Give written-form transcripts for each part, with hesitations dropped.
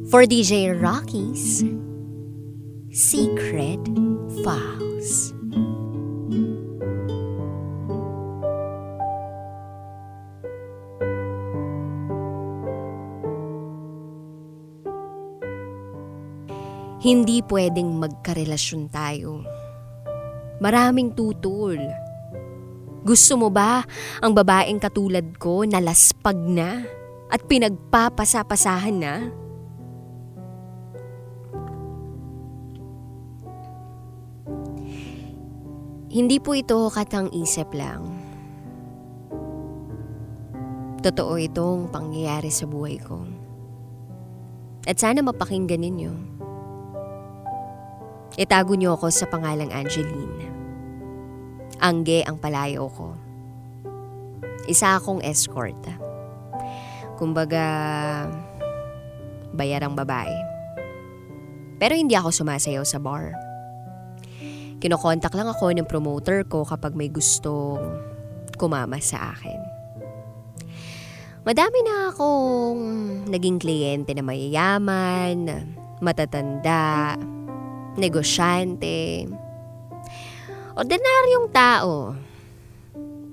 For DJ Rocky's Secret Files. Hindi pwedeng magkarelasyon tayo. Maraming tutol. Gusto mo ba ang babaeng katulad ko na laspag na at pinagpapasapasahan na? Hindi po ito katang-isip lang. Totoo itong pangyayari sa buhay ko. At sana mapakinggan ninyo. Itago niyo ako sa pangalang Angeline. Angge ang palayo ko. Isa akong escort. Kumbaga, bayarang babae. Pero hindi ako sumasayaw sa bar. Kinokontak lang ako ng promoter ko kapag may gustong kumama sa akin. Madami na akong naging kliyente na mayayaman, matatanda, negosyante, ordinaryong tao,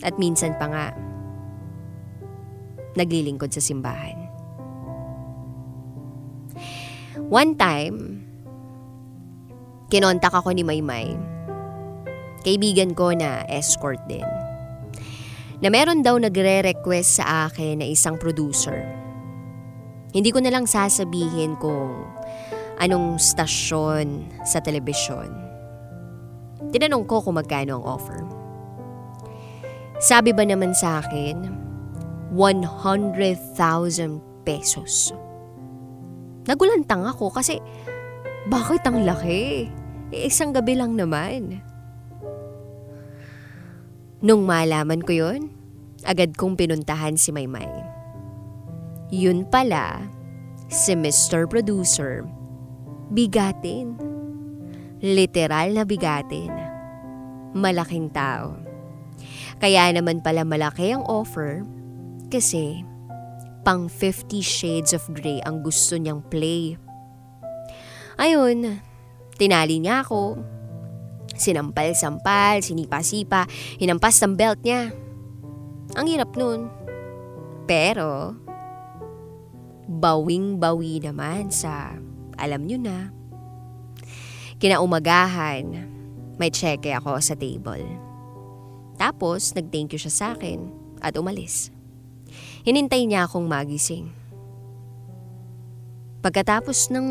at minsan pa nga, naglilingkod sa simbahan. One time, kinontak ako ni Maymay, kaibigan ko na escort din, na meron daw nagre-request sa akin na isang producer. Hindi ko na lang sasabihin kung anong stasyon sa telebisyon. Tinanong ko kung magkano ang offer. Sabi ba naman sa akin, 100,000 pesos. Nagulantang ako kasi bakit ang laki? Isang gabi lang naman. Nung malaman ko yun, agad kong pinuntahan si Maymay. Yun pala, si Mr. Producer, bigatin. Literal na bigatin. Malaking tao. Kaya naman pala malaki ang offer kasi pang 50 Shades of Grey ang gusto niyang play. Ayun, tinali niya ako. Sinampal-sampal, sinipa-sipa, hinampas ng belt niya. Ang hirap nun. Pero, bawing-bawi naman sa alam niyo na. Kinaumagahan, may cheque ako sa table. Tapos, nag-thank you siya sa akin at umalis. Hinintay niya akong magising. Pagkatapos ng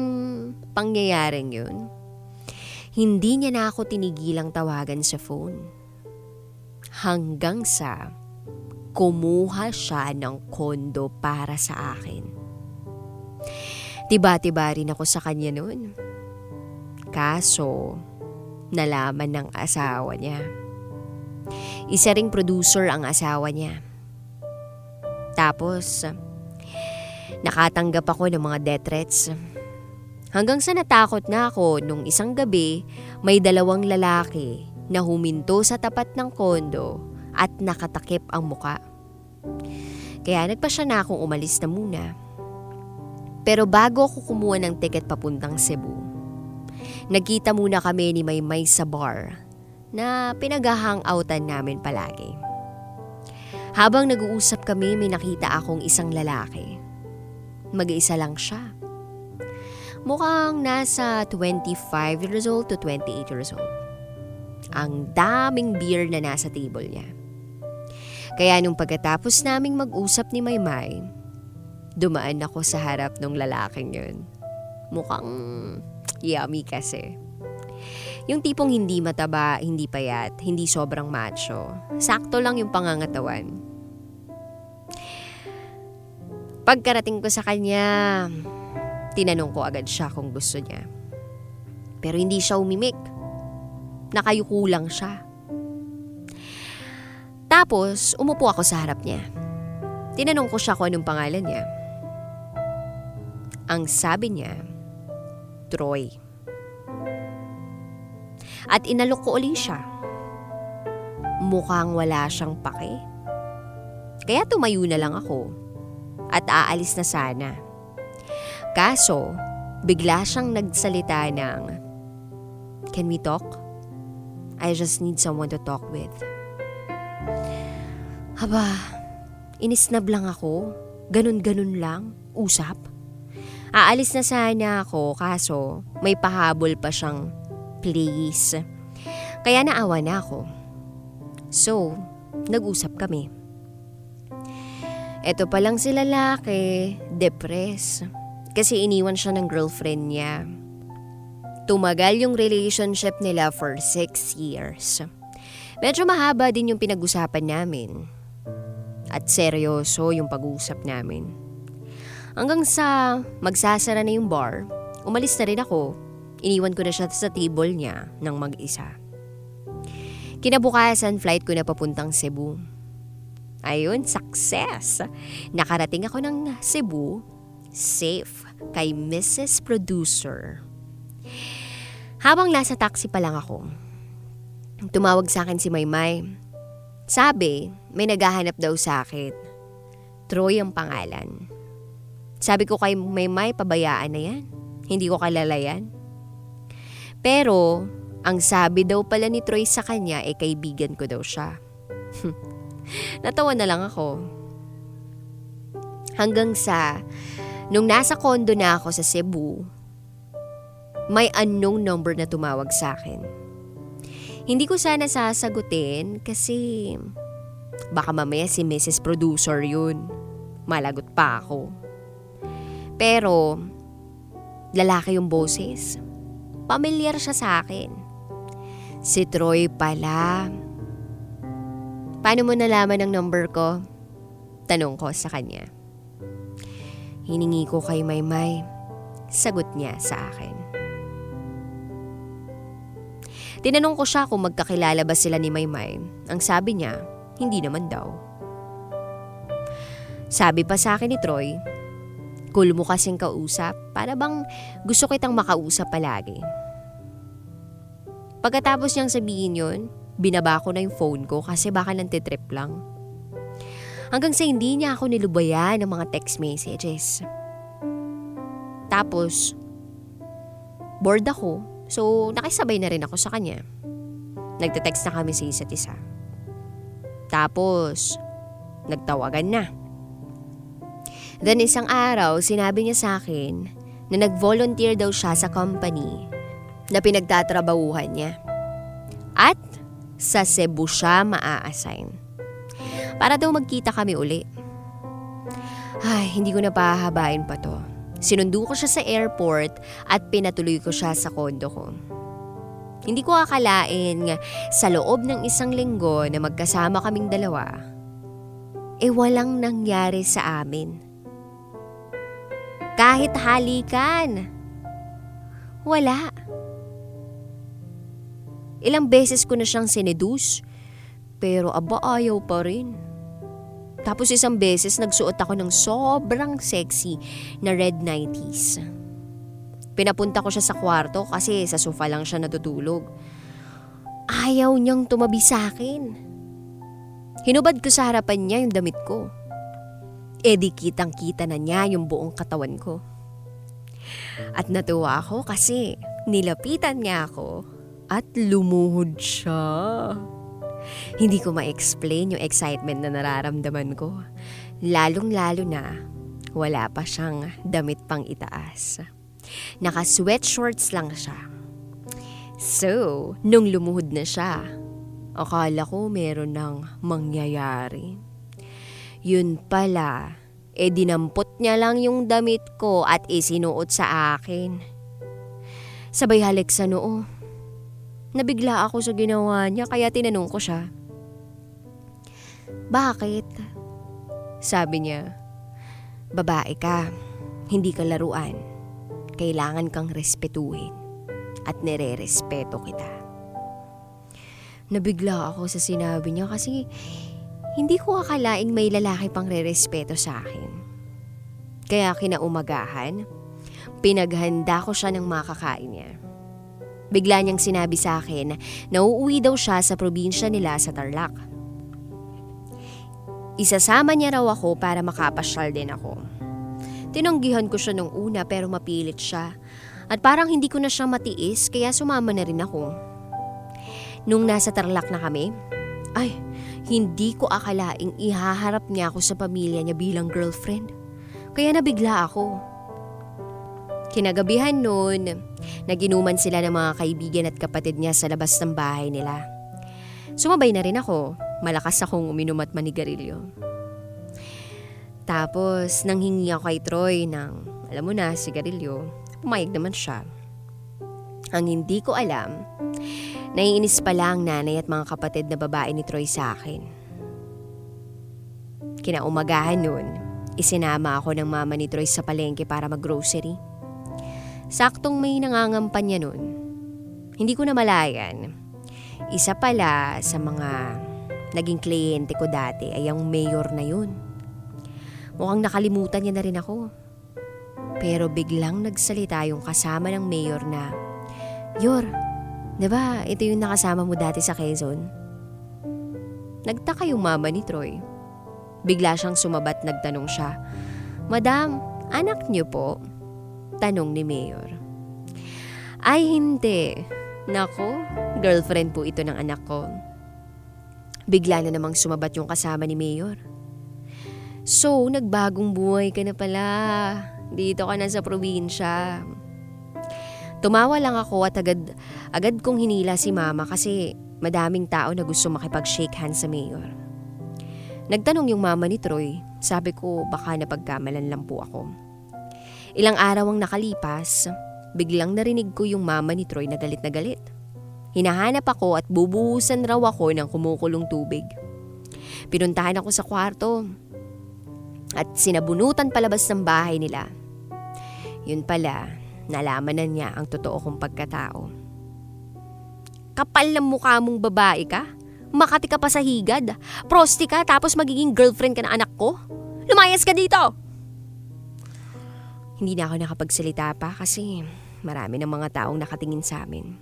pangyayaring yun, hindi niya na ako tinigilang tawagan sa phone. Hanggang sa kumuha siya ng kondo para sa akin. Tiba-tiba rin ako sa kanya noon. Kaso, nalaman ng asawa niya. Isa ring producer ang asawa niya. Tapos, nakatanggap ako ng mga death threats. Hanggang sa natakot na ako nung isang gabi, may 2 lalaki na huminto sa tapat ng kondo at nakatakip ang muka. Kaya nagpasya na akong umalis na muna. Pero bago ako kumuha ng tiket papuntang Cebu, nagkita muna kami ni Maymay sa bar na pinag-hangoutan namin palagi. Habang nag-uusap kami, may nakita akong isang lalaki. Mag-iisa lang siya. Mukhang nasa 25 years old to 28 years old. Ang daming beer na nasa table niya. Kaya nung pagkatapos naming mag-usap ni Maymay, dumaan ako sa harap ng lalaking yun. Mukhang yummy kasi. Yung tipong hindi mataba, hindi payat, hindi sobrang macho. Sakto lang yung pangangatawan. Pagkarating ko sa kanya, tinanong ko agad siya kung gusto niya. Pero hindi siya umimik. Nakayuko lang siya. Tapos, umupo ako sa harap niya. Tinanong ko siya kung anong pangalan niya. Ang sabi niya, Troy. At inalok ko uli siya. Mukhang wala siyang pake. Kaya tumayo na lang ako. At aalis na sana. Kaso, bigla siyang nagsalita ng, "Can we talk? I just need someone to talk with." Haba, inisnab lang ako. Ganun-ganun lang. Usap. Aalis na sana ako kaso may pahabol pa siyang please. Kaya naawa na ako. So, nag-usap kami. Eto pa lang si lalaki, depressed. Kasi iniwan siya ng girlfriend niya. Tumagal yung relationship nila for 6 years. Medyo mahaba din yung pinag-usapan namin. At seryoso yung pag-uusap namin. Hanggang sa magsasara na yung bar, umalis na rin ako. Iniwan ko na siya sa table niya ng mag-isa. Kinabukasan flight ko na papuntang Cebu. Ayun, success! Nakarating ako ng Cebu, safe, kay Mrs. Producer. Habang nasa taxi pa lang ako, tumawag sa akin si Maymay. Sabi, may naghahanap daw sa akin. Troy ang pangalan. Sabi ko kay Maymay, pabayaan na yan. Hindi ko kilala yan. Pero, ang sabi daw pala ni Troy sa kanya kaibigan ko daw siya. Natawa na lang ako. Hanggang sa, nung nasa condo na ako sa Cebu, may unknown number na tumawag sa akin. Hindi ko sana sasagutin kasi baka mamaya si Mrs. Producer yun. Malagot pa ako. Pero, lalaki yung boses. Pamilyar siya sa akin. Si Troy pala. Paano mo nalaman ang number ko? Tanong ko sa kanya. Hiningi ko kay Maymay. Sagot niya sa akin. Tinanong ko siya kung magkakilala ba sila ni Maymay. Ang sabi niya, hindi naman daw. Sabi pa sa akin ni Troy, cool mo kasing kausap, para bang gusto kitang makausap palagi. Pagkatapos niyang sabihin yun, binaba ko na yung phone ko kasi baka nantitrip lang. Hanggang sa hindi niya ako nilubayan ng mga text messages. Tapos, bored ako. So, nakisabay na rin ako sa kanya. Nagte-text na kami sa isa't isa. Tapos, nagtawagan na. Then isang araw, sinabi niya sa akin na nag-volunteer daw siya sa company na pinagtatrabahuhan niya. At sa Cebu siya maa-assign. Para daw magkita kami uli. Ay, hindi ko na pahahabain pa to. Sinundo ko siya sa airport at pinatuloy ko siya sa kondo ko. Hindi ko akalain sa loob ng 1 linggo na magkasama kaming dalawa, walang nangyari sa amin. Kahit halikan. Wala. Ilang beses ko na siyang sineduce, pero ayaw pa rin. Tapos isang beses nagsuot ako ng sobrang sexy na red 90s. Pinapunta ko siya sa kwarto kasi sa sofa lang siya natutulog. Ayaw niyang tumabi sa akin. Hinubad ko sa harapan niya yung damit ko. Di kitang-kita na niya yung buong katawan ko. At natuwa ako kasi nilapitan niya ako at lumuhod siya. Hindi ko ma-explain yung excitement na nararamdaman ko. Lalong-lalo na wala pa siyang damit pang itaas. Naka-sweatshorts lang siya. So, nung lumuhod na siya, akala ko meron ng mangyayari. Yun pala, dinampot niya lang yung damit ko at isinuot sa akin. Sabay halik sa noo. Nabigla ako sa ginawa niya kaya tinanong ko siya. Bakit? Sabi niya, babae ka, hindi ka laruan. Kailangan kang respetuhin at nire-respeto kita. Nabigla ako sa sinabi niya kasi hindi ko akalaing may lalaki pang re-respeto sa akin. Kaya kinaumagahan, pinaghanda ko siya ng makakain niya. Bigla niyang sinabi sa akin na uuwi daw siya sa probinsya nila sa Tarlac. Isasama niya raw ako para makapasyal din ako. Tinanggihan ko siya nung una pero mapilit siya. At parang hindi ko na siya matiis kaya sumama na rin ako. Nung nasa Tarlac na kami, hindi ko akalaing ihaharap niya ako sa pamilya niya bilang girlfriend. Kaya nabigla ako. Kinagabihan noon, naginuman sila ng mga kaibigan at kapatid niya sa labas ng bahay nila. Sumabay na rin ako, malakas akong uminom at manigarilyo. Tapos nanghingi ako kay Troy ng, alam mo na, sigarilyo. Pumayag naman siya. Ang hindi ko alam, naiinis pala ang nanay at mga kapatid na babae ni Troy sa akin. Kinaumagahan noon, isinama ako ng mama ni Troy sa palengke para mag-grocery. Saktong may nangangampanya nun. Hindi ko na malayan. Isa pala sa mga naging kliyente ko dati ay ang mayor na yun. Mukhang nakalimutan niya na rin ako. Pero biglang nagsalita yung kasama ng mayor na, "Yor, diba ito yung nakasama mo dati sa Quezon?" Nagtaka yung mama ni Troy. Bigla siyang sumabat, nagtanong siya, "Madam, anak niyo po?" Tanong ni Mayor. "Ay hindi. Nako, girlfriend po ito ng anak ko." Bigla na namang sumabat yung kasama ni Mayor. "So, nagbagong buhay ka na pala. Dito ka na sa probinsya." Tumawa lang ako at agad kong hinila si mama kasi madaming tao na gusto makipag-shake hands sa Mayor. Nagtanong yung mama ni Troy. Sabi ko baka napagkamalan lang po ako. Ilang araw ang nakalipas, biglang narinig ko yung mama ni Troy na galit na galit. Hinahanap ako at bubuhusan raw ako ng kumukulong tubig. Pinuntahan ako sa kwarto at sinabunutan palabas ng bahay nila. Yun pala, nalaman na niya ang totoo kong pagkatao. "Kapal ng mukha mong babae ka? Makati ka pa sa higad? Prosti ka tapos magiging girlfriend ka ng anak ko? Lumayas ka dito!" Hindi na ako nakapagsalita pa kasi marami ng mga taong nakatingin sa amin.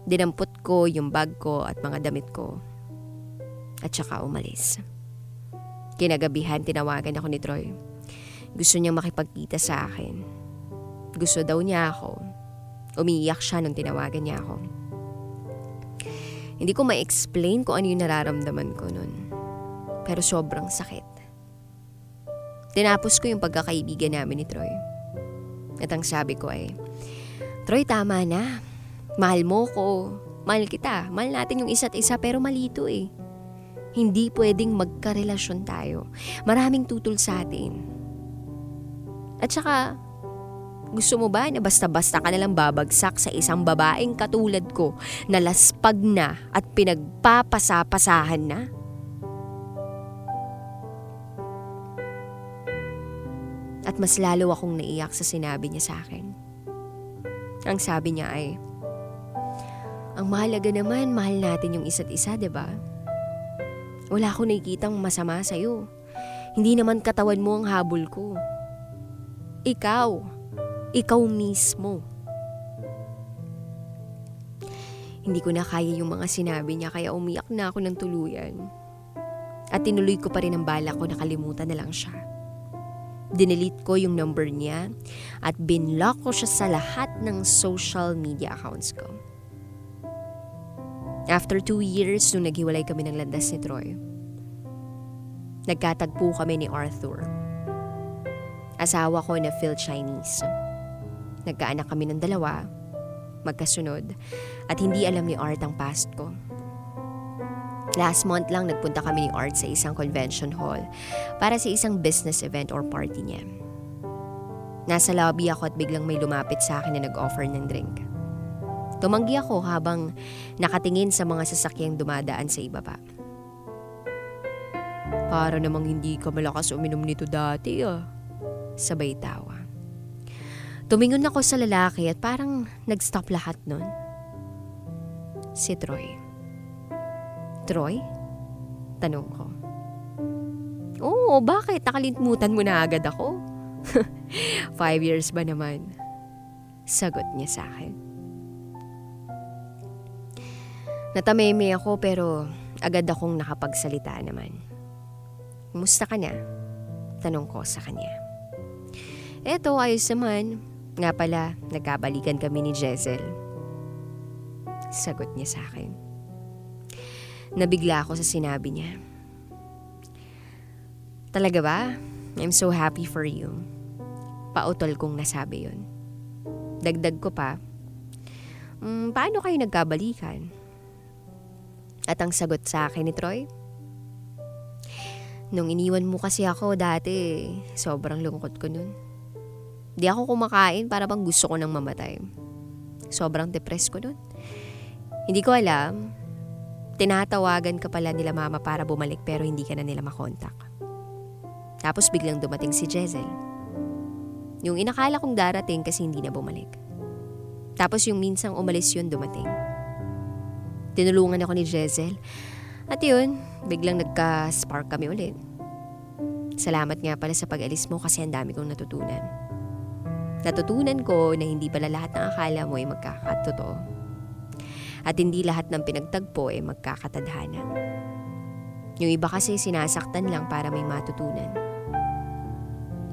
Dinampot ko yung bag ko at mga damit ko at saka umalis. Kinagabihan tinawagan ako ni Troy. Gusto niyang makipagkita sa akin. Gusto daw niya ako. Umiiyak siya nung tinawagan niya ako. Hindi ko ma-explain kung ano yung nararamdaman ko nun. Pero sobrang sakit. Tinapos ko yung pagkakaibigan namin ni Troy. At ang sabi ko ay, "Troy, tama na. Mahal mo ko. Mahal kita. Mahal natin yung isa't isa pero malito eh. Hindi pwedeng magkarelasyon tayo. Maraming tutol sa atin. At saka, gusto mo ba na basta-basta ka nalang babagsak sa isang babaeng katulad ko na laspag na at pinagpapasapasahan na?" At mas lalo akong naiyak sa sinabi niya sa akin. Ang sabi niya ay, "Ang mahalaga naman, mahal natin yung isa't isa, diba? Wala akong nakikitang masama sa'yo. Hindi naman katawan mo ang habol ko. Ikaw mismo." Hindi ko na kaya yung mga sinabi niya kaya umiyak na ako ng tuluyan. At tinuloy ko pa rin ang balak ko, nakalimutan na lang siya. Dinelete ko yung number niya at binlock ko siya sa lahat ng social media accounts ko. After 2 years, nung naghiwalay kami ng landas ni Troy, nagkatagpo kami ni Arthur. Asawa ko na Phil Chinese. Nagkaanak kami ng 2, magkasunod, at hindi alam ni Art ang past ko. Last month lang nagpunta kami ni Art sa isang convention hall para sa isang business event or party niya. Nasa lobby ako at biglang may lumapit sa akin na nag-offer ng drink. Tumanggi ako habang nakatingin sa mga sasakyang dumadaan sa ibaba. "Para namang hindi ka malakas uminom nito dati ah." Sabay tawa. Tumingon ako sa lalaki at parang nag-stop lahat nun. Si Troy. "Troy?" Tanong ko. "Oo, bakit? Nakalimutan mo na agad ako?" 5 years ba naman? Sagot niya sa akin. Natameme ako pero agad akong nakapagsalita naman. "Kumusta ka na?" Tanong ko sa kanya. Eto, ayos naman. Nga pala, nagkabalikan kami ni Jezel. Sagot niya sa akin. Nabigla ako sa sinabi niya. Talaga ba? I'm so happy for you. Pautol kong nasabi yun. Dagdag ko pa, paano kayo nagkabalikan? At ang sagot sa akin ni Troy, nung iniwan mo kasi ako dati, sobrang lungkot ko nun. Di ako kumakain para bang gusto ko nang mamatay. Sobrang depressed ko nun. Hindi ko alam, tinatawagan ka pala nila mama para bumalik pero hindi ka na nila makontak. Tapos biglang dumating si Jezel. Yung inakala kong darating kasi hindi na bumalik. Tapos yung minsang umalis yun dumating. Tinulungan ako ni Jezel. At yun, biglang nagka-spark kami ulit. Salamat nga pala sa pag-alis mo kasi ang dami kong natutunan. Natutunan ko na hindi pala lahat ng akala mo ay magkakatotoo. At hindi lahat ng pinagtagpo ay magkakatadhana. Yung iba kasi sinasaktan lang para may matutunan.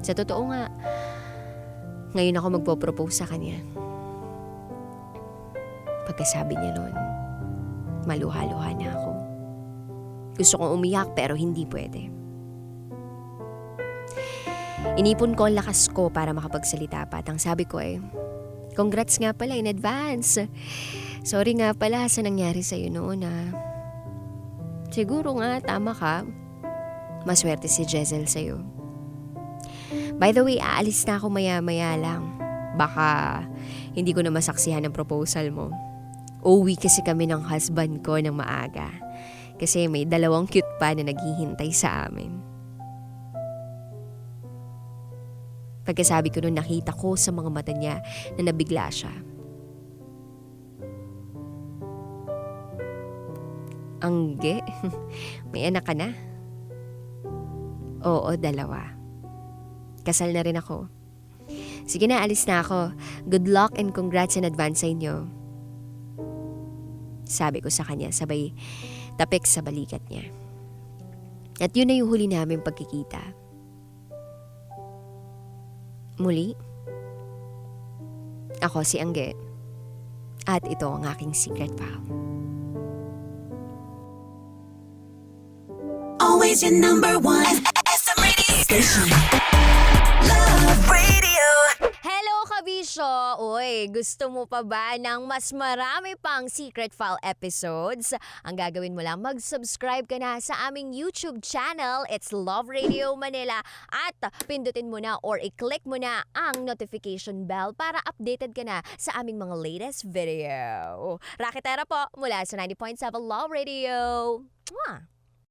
Sa totoo nga, ngayon ako magpo-propose sa kanya. Pagkasabi niya noon, maluha-luha na ako. Gusto kong umiyak pero hindi pwede. Inipon ko ang lakas ko para makapagsalita pa at ang sabi ko congrats nga pala in advance. Sorry nga pala sa nangyari sa'yo noon Siguro nga tama ka. Maswerte si Jezel sa'yo. By the way, aalis na ako maya-maya lang. Baka hindi ko na masaksihan ang proposal mo. Uuwi kasi kami ng husband ko ng maaga. Kasi may 2 cute pa na naghihintay sa amin. Pagkasabi ko nun, nakita ko sa mga mata niya na nabigla siya. Angge, may anak ka na? Oo, 2. Kasal na rin ako. Sige na, alis na ako. Good luck and congrats in advance sa inyo. Sabi ko sa kanya, sabay tapik sa balikat niya. At yun na yung huli namin pagkikita. Muli, ako si Angge. At ito ang aking secret vow. Always your number one. SM Radio Station. Love Radio. Hello, Kabisyo! Uy, gusto mo pa ba ng mas marami pang Secret File episodes? Ang gagawin mo lang, mag-subscribe ka na sa aming YouTube channel. It's Love Radio Manila. At pindutin mo na or i-click mo na ang notification bell para updated ka na sa aming mga latest video. Raketera po mula sa 90.7 Love Radio. Mwah!